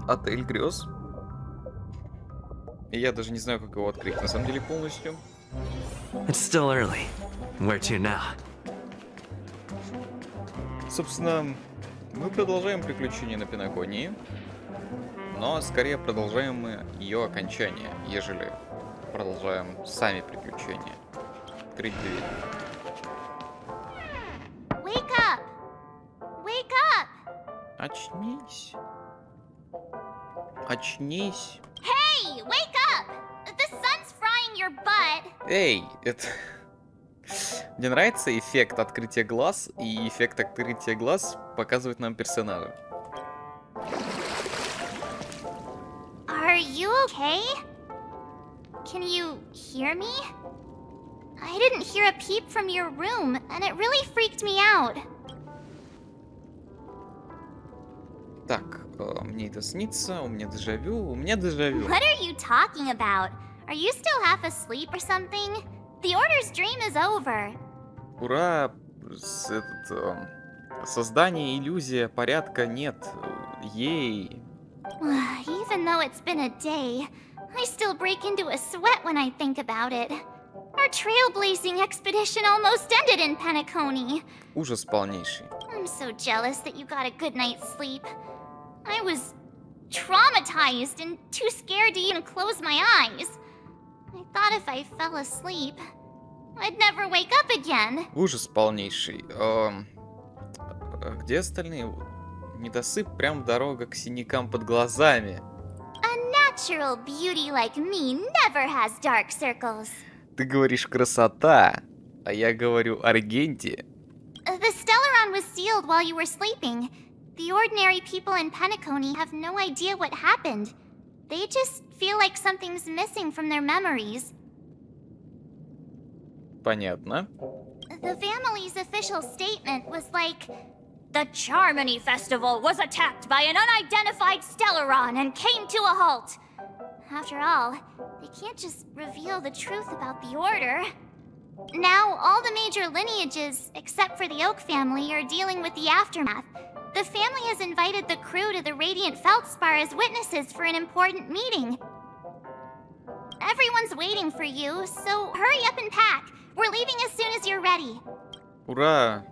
Отель грез. И я даже не знаю, как его открыть, на самом деле, полностью. It's still early. Where to now? Собственно, мы продолжаем приключения на Пенаконии, но скорее продолжаем мы ее окончание, ежели продолжаем сами приключения. Открыть дверь. Wake up! Wake up! Очнись. Очнись. Hey, wake up! The sun's frying your butt. Эй, это... Мне нравится эффект открытия глаз, и эффект открытия глаз показывает нам персонажа. Are you okay? Can you hear me? I didn't hear a peep from your room, and it really freaked me out. Так, мне это снится, у меня дежавю, у меня дежавю. What are you talking about? Are you still half asleep or something? The Order's dream is over. Ура! Создание, иллюзия, порядка нет. Ей. Even though it's been a day, I still break into a sweat when I think about it. Our trailblazing expedition almost ended in Peniconia. Ужас полнейший. I'm so jealous that you got a good night's sleep. I was traumatized and too scared to even close my eyes. I thought if I fell asleep, I'd never wake up again. Ужас полнейший. Где остальные? Недосып, прям дорога к синякам под глазами. A natural beauty like me never has dark circles. Ты говоришь красота, а я говорю Аргенти. The Stellaron was sealed while you were sleeping. The ordinary people in Peniconia have no idea what happened. They just feel like something's missing from their memories. Понятно. The family's official statement was like, the Charmony Festival was attacked by an unidentified Stellaron and came to a halt. After all, they can't just reveal the truth about the Order. Now, all the major lineages, except for the Oak family, are dealing with the aftermath. The family has invited the crew to the Radiant Feldspar as witnesses for an important meeting. Everyone's waiting for you, so hurry up and pack. We're leaving as soon as you're ready. Ура!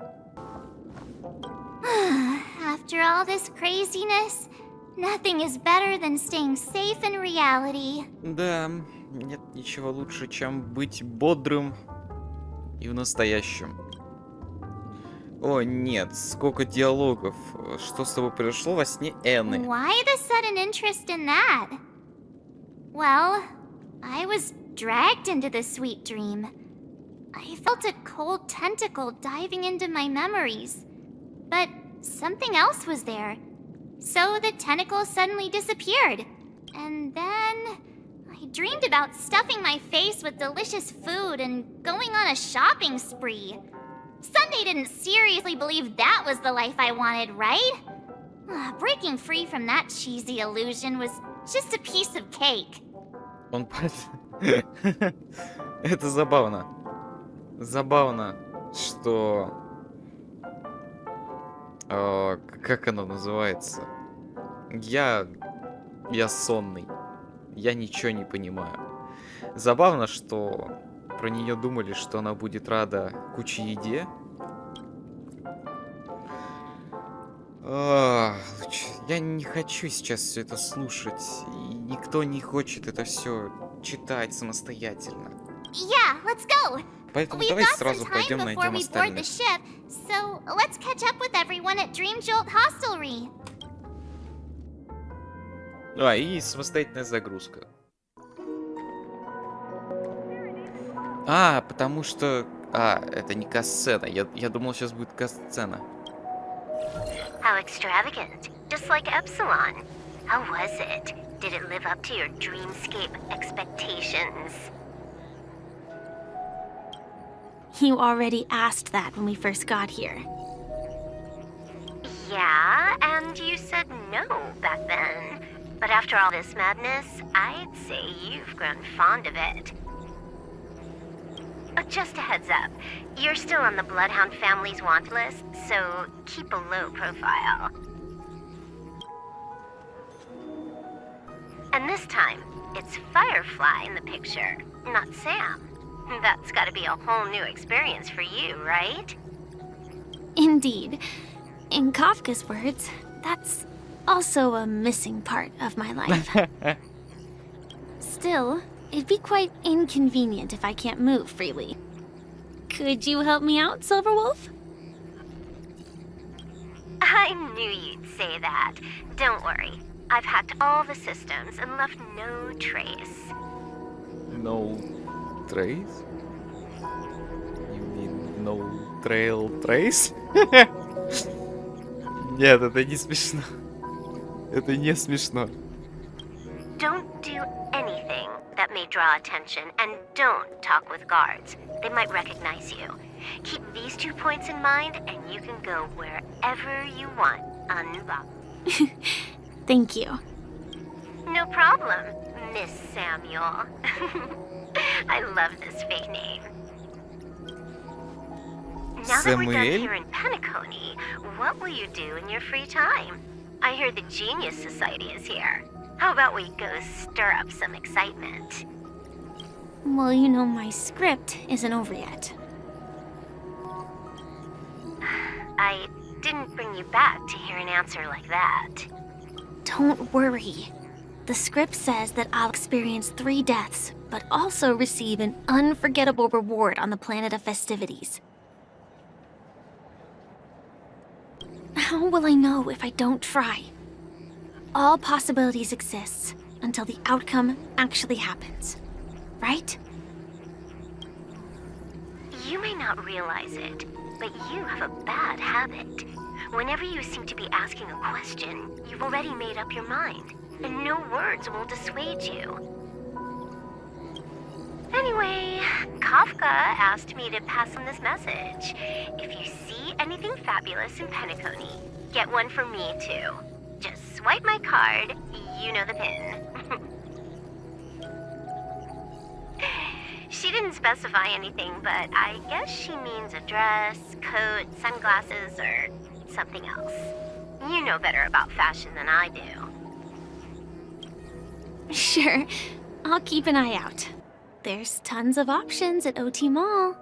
After all this craziness, nothing is better than staying safe in reality. Да, нет ничего лучше, чем быть бодрым и в настоящем. О, нет, сколько диалогов. Что с тобой произошло во сне Энны? Why the sudden interest in that? Well, I was dragged into the sweet dream. I felt a cold tentacle diving into my memories. But something else was there. So the tentacle suddenly disappeared. And then I dreamed about stuffing my face with delicious food and going on a shopping spree. Sunday didn't seriously believe that was the life I wanted, right? Breaking free from that cheesy illusion was just a piece of cake. Он... Это забавно. Забавно, что... как оно называется? Я сонный. Я ничего не понимаю. Забавно, что про нее думали, что она будет рада куче еде. Я не хочу сейчас все это слушать. И никто не хочет это все читать самостоятельно. Yeah, let's go. Поэтому We've давай got сразу some time пойдем before найдем we board the остальных. ship, so let's catch up with everyone at Dream Jolt Hostelry. И самостоятельная загрузка. Потому что... это не касцена. Я думал, сейчас будет касцена. How extravagant. Just like Epsilon. How was it? Did it live up to your dreamscape expectations? You already asked that when we first got here. Yeah, and you said no back then. But after all this madness, I'd say you've grown fond of it. Just a heads up, you're still on the Bloodhound family's want list, so keep a low profile. this time, it's Firefly in the picture, not Sam. That's gotta be a whole new experience for you, right? Indeed. In Kafka's words, that's also a missing part of my life. Still, it'd be quite inconvenient if I can't move freely. Could you help me out, Silverwolf? I knew you'd say that. Don't worry. I've hacked all the systems and left no trace. No trace? You mean no trail trace? Нет, это не смешно. Это не смешно. Don't do anything that may draw attention, and don't talk with guards. They might recognize you. Keep these 2 points in mind, and you can go wherever you want, unbothered. Thank you. No problem, Miss Samuel. I love this fake name. Now that we're done Samuel? here in Peniconia, what will you do in your free time? I hear the Genius Society is here. How about we go stir up some excitement? Well, you know my script isn't over yet. I didn't bring you back to hear an answer like that. Don't worry. The script says that I'll experience 3 deaths, but also receive an unforgettable reward on the planet of festivities. How will I know if I don't try? All possibilities exist until the outcome actually happens, right? You may not realize it, but you have a bad habit. Whenever you seem to be asking a question, you've already made up your mind, and no words will dissuade you. Anyway, Kafka asked me to pass on this message. If you see anything fabulous in Peniconia, get one for me too. Just swipe my card, you know the pin. She didn't specify anything, but I guess she means a dress, coat, sunglasses, or something else. You know better about fashion than I do. Sure, I'll keep an eye out. There's tons of options at OT Mall.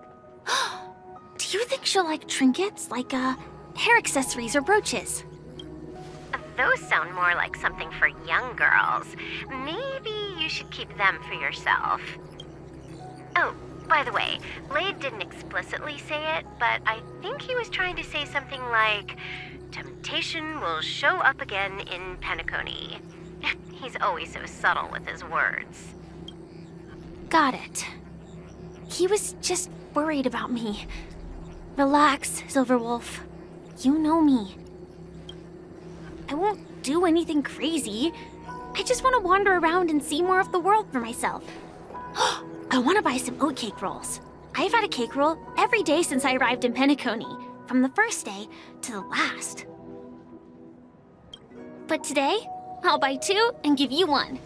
Do you think she'll like trinkets, like hair accessories or brooches? Those sound more like something for young girls. Maybe you should keep them for yourself. Oh, by the way, Blade didn't explicitly say it, but I think he was trying to say something like, temptation will show up again in Peniconia. He's always so subtle with his words. Got it. He was just worried about me. Relax, Silverwolf. You know me. I won't do anything crazy. I just want to wander around and see more of the world for myself. I want to buy some oatcake rolls. I've had a cake roll every day since I arrived in Peniconia, from the first day to the last. But today, I'll buy 2 and give you 1.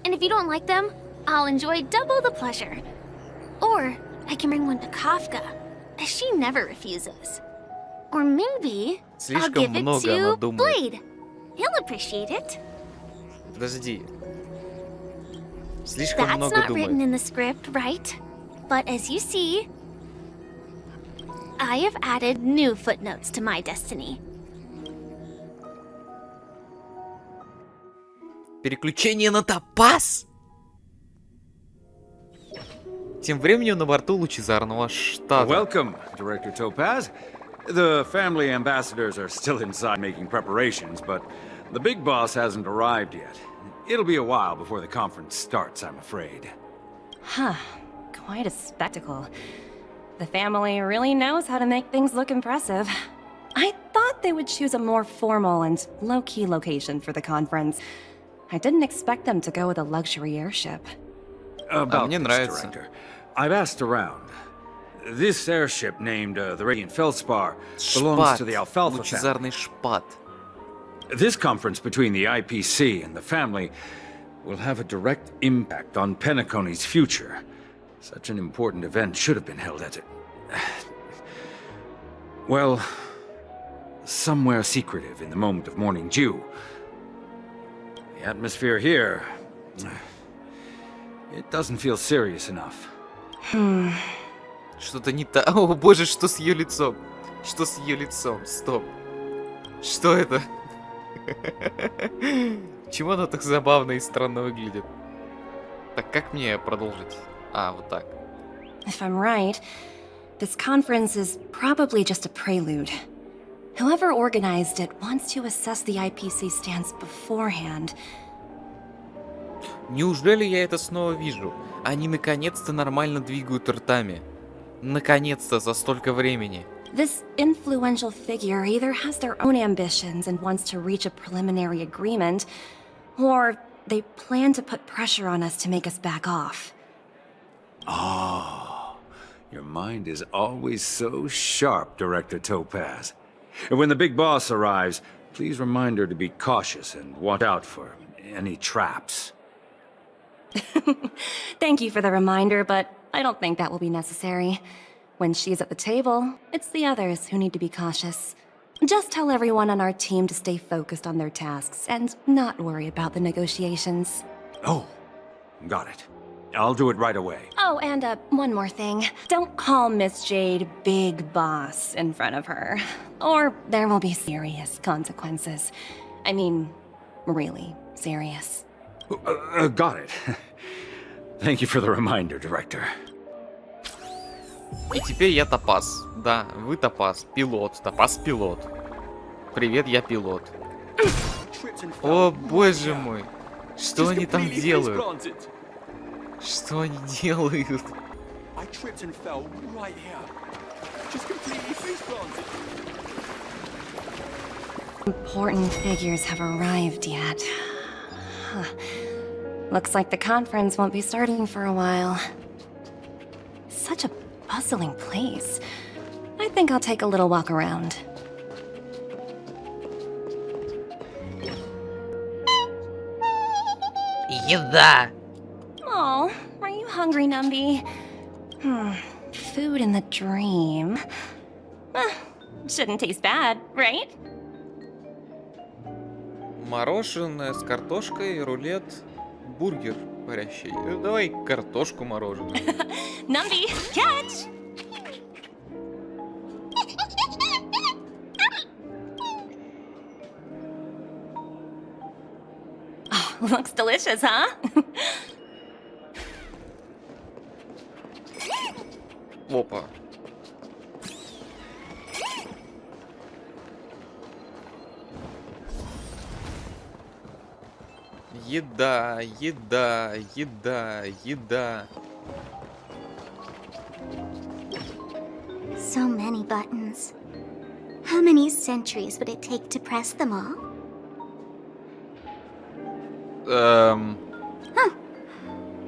And if you don't like them, I'll enjoy double the pleasure. Or I can bring one to Kafka, as she never refuses. Or maybe I'll Слишком give it много она to думает. Blade. He'll appreciate it. Подожди. Слишком That's много not written думает. in the script, right? But as you see, I have added new footnotes to my destiny. Переключение на топаз? Тем временем на борту лучезарного штата. Welcome, Director Topaz. The family ambassadors are still inside making preparations, but the big boss hasn't arrived yet. It'll be a while before the conference starts, I'm afraid. Huh. Quite a spectacle. The family really knows how to make things look impressive. I thought they would choose a more formal and low-key location for the conference. I didn't expect them to go with a luxury airship. About мне this, нравится. Director. I've asked around. This airship named the Radiant Feldspar belongs Шпат. to the Alfalfa family. Лучезарный шпат. This conference between the IPC and the family will have a direct impact on Penaconia's future. Such an important event should have been held at it. Well, somewhere secretive in the moment of morning dew. The atmosphere here It doesn't feel serious enough. Что-то не так. О боже, что с ее лицом? Что с ее лицом? Стоп. Что это? Чего она так забавно и странно выглядит? Так, как мне продолжить? А, вот так. If I'm right, this conference is probably just a prelude. Whoever organized it wants to assess the IPC stance beforehand. Неужели я это снова вижу? Они наконец-то нормально двигают ртами. Наконец-то, за столько времени. This influential figure either has their own ambitions and wants to reach a preliminary agreement, or they plan to put pressure on us to make us back off. Oh, your mind is always so sharp, Director Topaz. And when the big boss arrives, please remind her to be cautious and watch out for any traps. Thank you for the reminder, but I don't think that will be necessary. When she's at the table, it's the others who need to be cautious. Just tell everyone on our team to stay focused on their tasks and not worry about the negotiations. Oh, got it. I'll do it right away. Oh, and one more thing. Don't call Miss Jade Big Boss in front of her, or there will be serious consequences. I mean, really serious. Got it. Thank you for the reminder, Director. И теперь я Топаз. Да, вы Топаз. Пилот. Топаз-пилот. Привет, я пилот. О, боже мой. Что они там делают? Что они делают? Important figures have arrived yet. Huh. Looks like the conference won't be starting for a while. Such a bustling place. I think I'll take a little walk around. Еда! Oh, are you hungry, Numby? Food in the dream. Shouldn't taste bad, right? Мороженое с картошкой, рулет, бургер парящий. Давай картошку мороженое. Numby, catch! Oh, looks delicious, huh? Опа. Еда, еда, еда, еда. So many buttons. How many centuries would it take to press them all? Huh.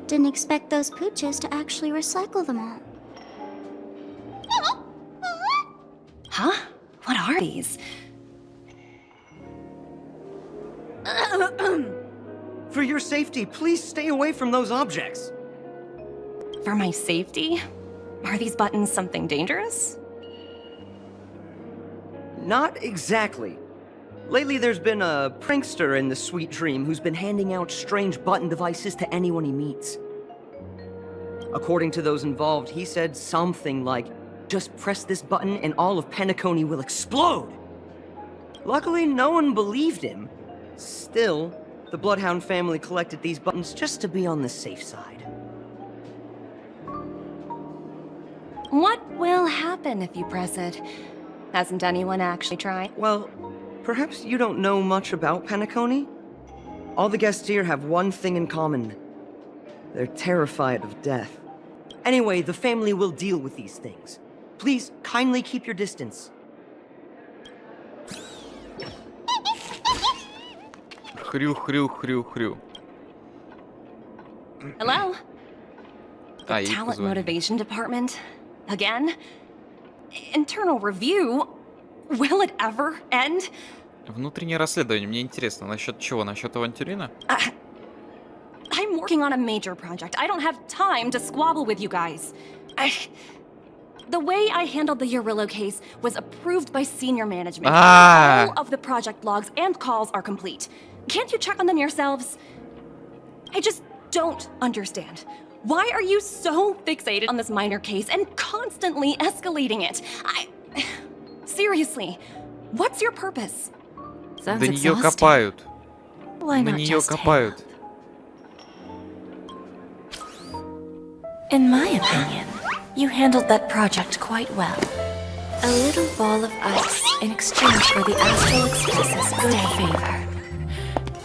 Didn't expect those pooches to actually recycle them all. Huh? What are these? For your safety, please stay away from those objects. For my safety? Are these buttons something dangerous? Not exactly. Lately, there's been a prankster in the Sweet Dream who's been handing out strange button devices to anyone he meets. According to those involved, he said something like, "Just press this button and all of Peniconia will explode!" Luckily, no one believed him. Still, the Bloodhound family collected these buttons just to be on the safe side. What will happen if you press it? Hasn't anyone actually tried? Well, perhaps you don't know much about Peniconia? All the guests here have one thing in common. They're terrified of death. Anyway, the family will deal with these things. Please, kindly keep your distance. Хрю-хрю-хрю-хрю. Hello? А, The ей Talent позвонили. Motivation Department? Again? Internal review? Will it ever end? Внутреннее расследование. Мне интересно, насчет чего? Насчет авантюрина? I'm working on a major project. I don't have time to squabble with you guys. The way I handled the Urillo case was approved by senior management. Ah. All of the project logs and calls are complete. Can't you check on them yourselves? I just don't understand. Why are you so fixated on this minor case and constantly escalating it? Seriously, what's your purpose? Sounds До нее exhausting. копают. Why На not нее just hang копают. up? In my opinion, you handled that project quite well. A little ball of ice in exchange for the Astral Express's good favor.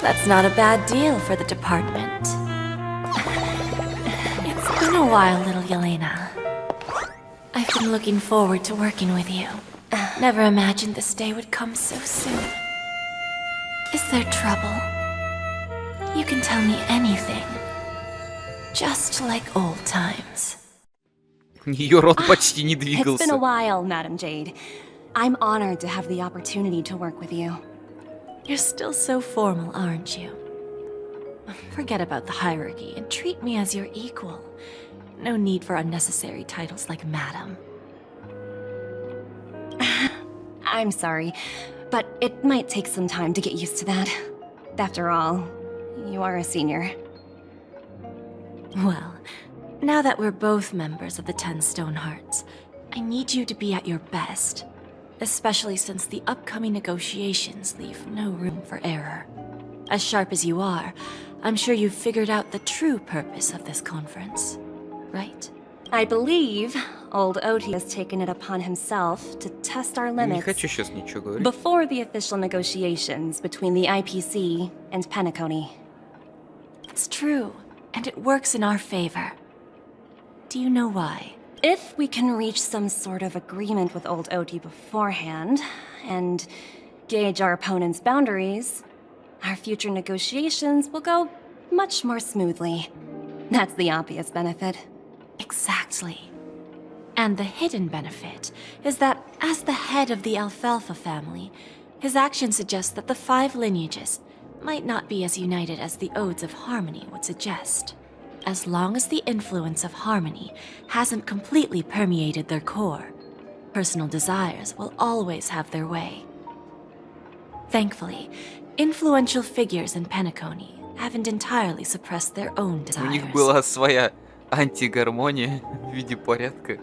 That's not a bad deal for the department. It's been a while, little Yelena. I've been looking forward to working with you. Never imagined this day would come so soon. Is there trouble? You can tell me anything. Just like old times. Ее рот почти не It's been a двигался. while, Madam Jade. I'm honored to have the opportunity to work with you. You're still so formal, aren't you? Forget about the hierarchy and treat me as your equal. No need for unnecessary titles like Madam. I'm sorry, but it might take some time to get used to that. After all, you are a senior. Well, now that we're both members of the 10 Stone Hearts, I need you to be at your best. Especially since the upcoming negotiations leave no room for error. As sharp as you are, I'm sure you've figured out the true purpose of this conference, right? I believe old Oti has taken it upon himself to test our Не limits хочу сейчас ничего говорить. before the official negotiations between the IPC and Peniconia. It's true, and it works in our favor. Do you know why? If we can reach some sort of agreement with old Oti beforehand, and gauge our opponent's boundaries, our future negotiations will go much more smoothly. That's the obvious benefit. Exactly. And the hidden benefit is that, as the head of the Alfalfa family, his action suggests that the 5 lineages might not be as united as the Odes of Harmony would suggest. As long as the influence of Harmony hasn't completely permeated their core, personal desires will always have their way. Thankfully, influential figures in Peniconia haven't entirely suppressed their own У desires. них была своя антигармония в виде порядка.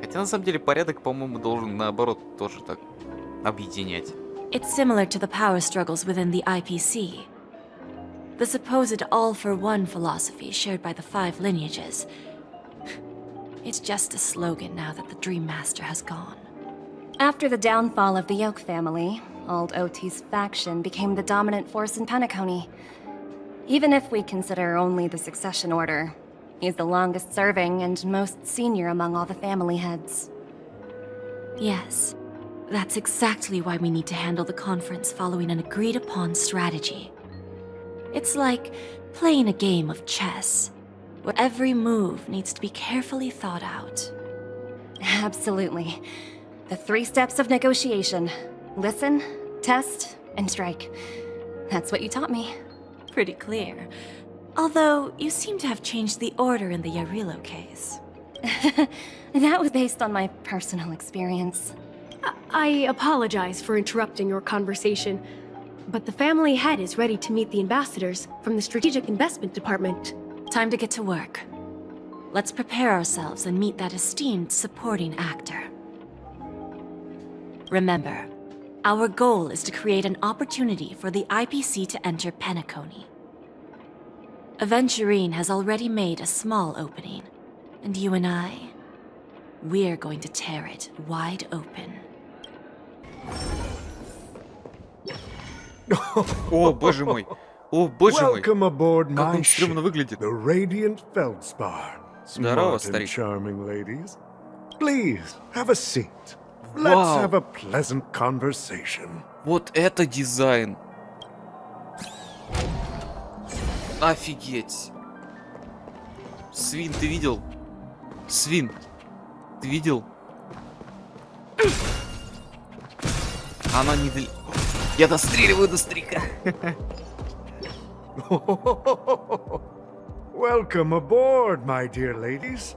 Хотя на самом деле порядок, по-моему, должен наоборот тоже так объединять. It's similar to the power struggles within the IPC. The supposed all-for-one philosophy shared by the 5 lineages. It's just a slogan now that the Dream Master has gone. After the downfall of the Yoke family, old Oti's faction became the dominant force in Peniconia. Even if we consider only the succession order, he's the longest serving and most senior among all the family heads. Yes, that's exactly why we need to handle the conference following an agreed-upon strategy. It's like playing a game of chess, where every move needs to be carefully thought out. Absolutely. The 3 steps of negotiation. Listen, test, and strike. That's what you taught me. Pretty clear. Although, you seem to have changed the order in the Yarilo case. That was based on my personal experience. I apologize for interrupting your conversation, but the family head is ready to meet the ambassadors from the Strategic Investment Department. Time to get to work. Let's prepare ourselves and meet that esteemed supporting actor. Remember, our goal is to create an opportunity for the IPC to enter Peniconia. Aventurine has already made a small opening, and you and I, we're going to tear it wide open. О, боже мой! О, боже мой! Welcome aboard Как my он ship, стрёмно выглядит. the Radiant Feldspar. Здорово, Smart and старик. charming ladies. Please, have a seat. Вау. Let's have a pleasant conversation. Вот это дизайн! Офигеть! Свин, ты видел? Свин, ты видел? Она не дал... Я достреливаю до старика. Welcome aboard, my dear ladies.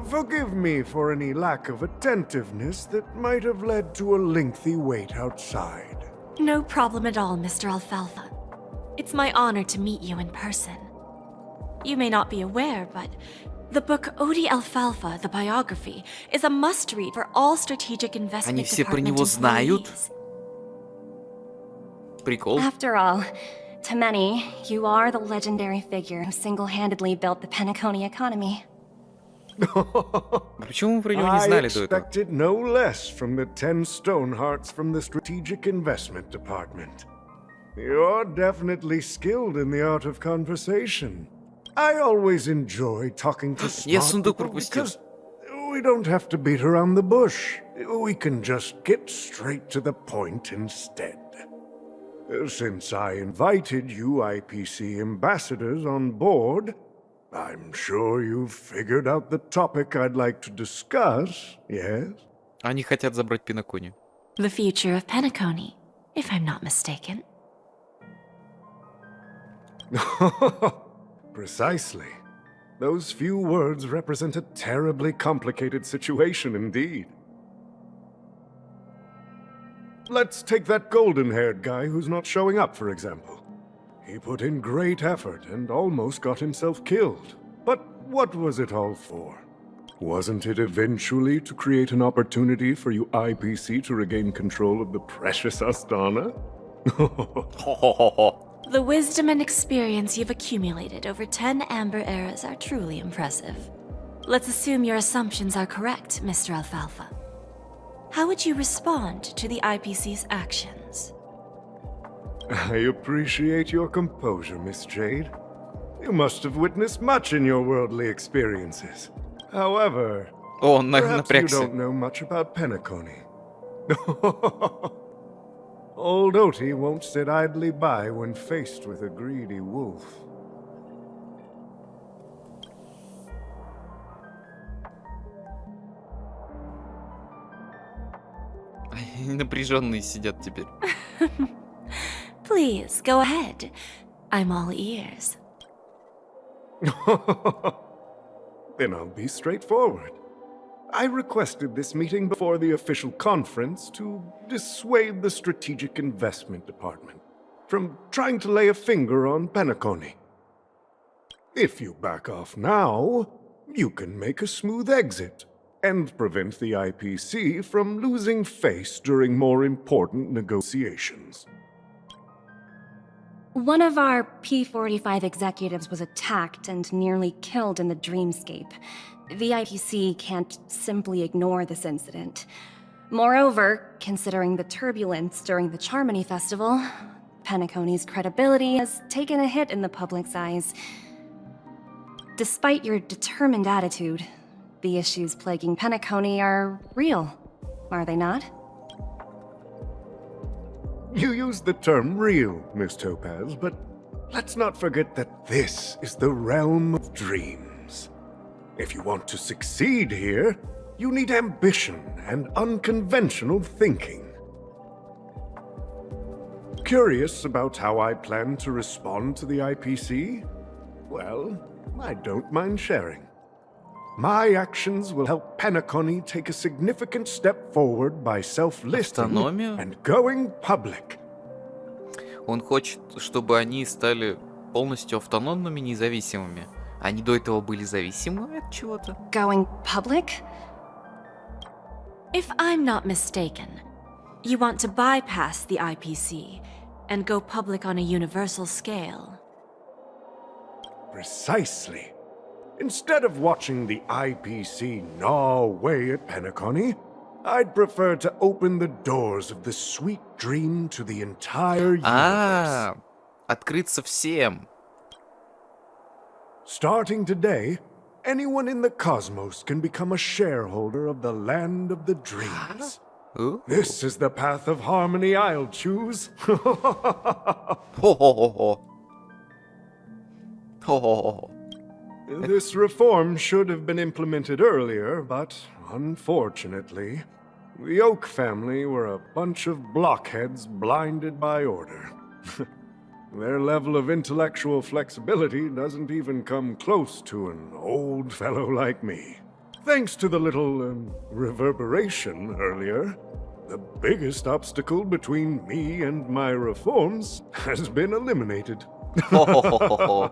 Forgive me for any lack of attentiveness that might have led to a lengthy wait outside. No problem at all, Mr. Alfalfa. It's my honor to meet you in person. You may not be aware, but the book Odi Alfalfa, the biography, is a must-read for all strategic investment Они все про department него знают? employees. Прикол. After all, to many, you are the legendary figure who single-handedly built the Peniconia economy. Почему мы про него не I знали до этого? expected no less from the 10 Stonehearts from the Strategic Investment Department. You're definitely skilled in the art of conversation. I always enjoy talking to Я smart сундук people пропустил. because we don't have to beat around the bush. We can just get straight to the point instead. Since I invited you IPC ambassadors on board, I'm sure you've figured out the topic I'd like to discuss, yes? Они хотят забрать Пенаконию. The future of Penacony, if I'm not mistaken. Precisely. Those few words represent a terribly complicated situation indeed. Let's take that golden-haired guy who's not showing up, for example. He put in great effort and almost got himself killed. But what was it all for? Wasn't it eventually to create an opportunity for you IPC to regain control of the precious Astana? The wisdom and experience you've accumulated over 10 Amber Eras are truly impressive. Let's assume your assumptions are correct, Mr. Alfalfa. How would you respond to the IPC's actions? I appreciate your composure, Miss Jade. You must have witnessed much in your worldly experiences. However, О, он perhaps you напрягся. don't know much about Peniconia. Old Oti won't sit idly by when faced with a greedy wolf. Они напряженные сидят теперь. Please, go ahead. I'm all ears. Then I'll be straightforward. I requested this meeting before the official conference to dissuade the Strategic Investment Department from trying to lay a finger on Peniconia. If you back off now, you can make a smooth exit and prevent the IPC from losing face during more important negotiations. One of our P45 executives was attacked and nearly killed in the dreamscape. The IPC can't simply ignore this incident. Moreover, considering the turbulence during the Charmony Festival, Penacony's credibility has taken a hit in the public's eyes. Despite your determined attitude, the issues plaguing Penacony are real, are they not? You used the term real, Miss Topaz, but let's not forget that this is the realm of dreams. If you want to succeed here, you need ambition and unconventional thinking. Curious about how I plan to respond to the IPC? Well, I don't mind sharing. My actions will help Peniconia take a significant step forward by self-listing Автономию? and going public. Он хочет, чтобы они стали полностью автономными, независимыми. Они до этого были зависимы от чего-то. Going public? If I'm not mistaken, you want to bypass the IPC and go public on a universal scale. Precisely. Instead of watching the IPC gnaw away at Peniconia, I'd prefer to open the doors of the sweet dream to the entire universe. А, открыться всем. Starting today, anyone in the cosmos can become a shareholder of the land of the dreams. This is the path of harmony I'll choose. Хо-хо-хо-хо. Хо-хо-хо. This reform should have been implemented earlier, but unfortunately, the Oak family were a bunch of blockheads blinded by order. Their level of intellectual flexibility doesn't even come close to an old fellow like me. Thanks to the little reverberation earlier, the biggest obstacle between me and my reforms has been eliminated. Хо-хо-хо-хо-хо.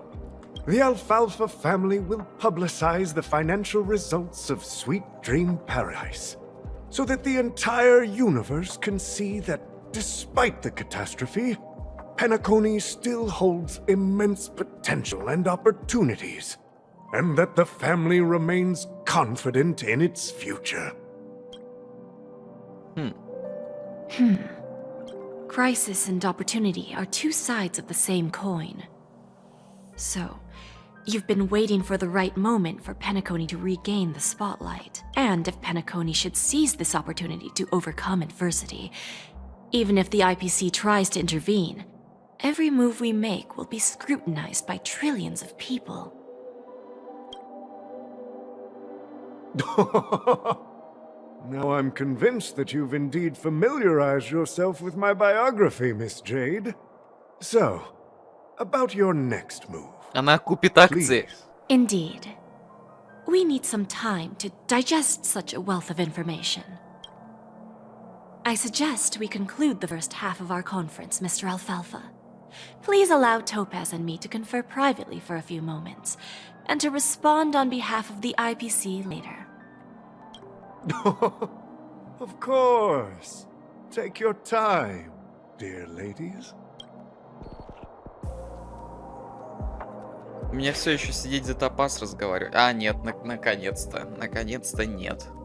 the Alfalfa family will publicize the financial results of Sweet Dream Paradise, so that the entire universe can see that despite the catastrophe, Peniconia still holds immense potential and opportunities, and that the family remains confident in its future. Crisis and opportunity are two sides of the same coin. So, you've been waiting for the right moment for Peniconia to regain the spotlight. And if Peniconia should seize this opportunity to overcome adversity, even if the IPC tries to intervene, every move we make will be scrutinized by trillions of people. Now I'm convinced that you've indeed familiarized yourself with my biography, Miss Jade. So, about your next move. Она купит акции. Please. Indeed. We need some time to digest such a wealth of information. I suggest we conclude the first half of our conference, Mr. Alfalfa. Please allow Topaz and me to confer privately for a few moments, and to respond on behalf of the IPC later. Of course. Take your time, dear ladies. Мне все еще сидеть за топаз разговаривать. А, нет, наконец-то. Наконец-то нет.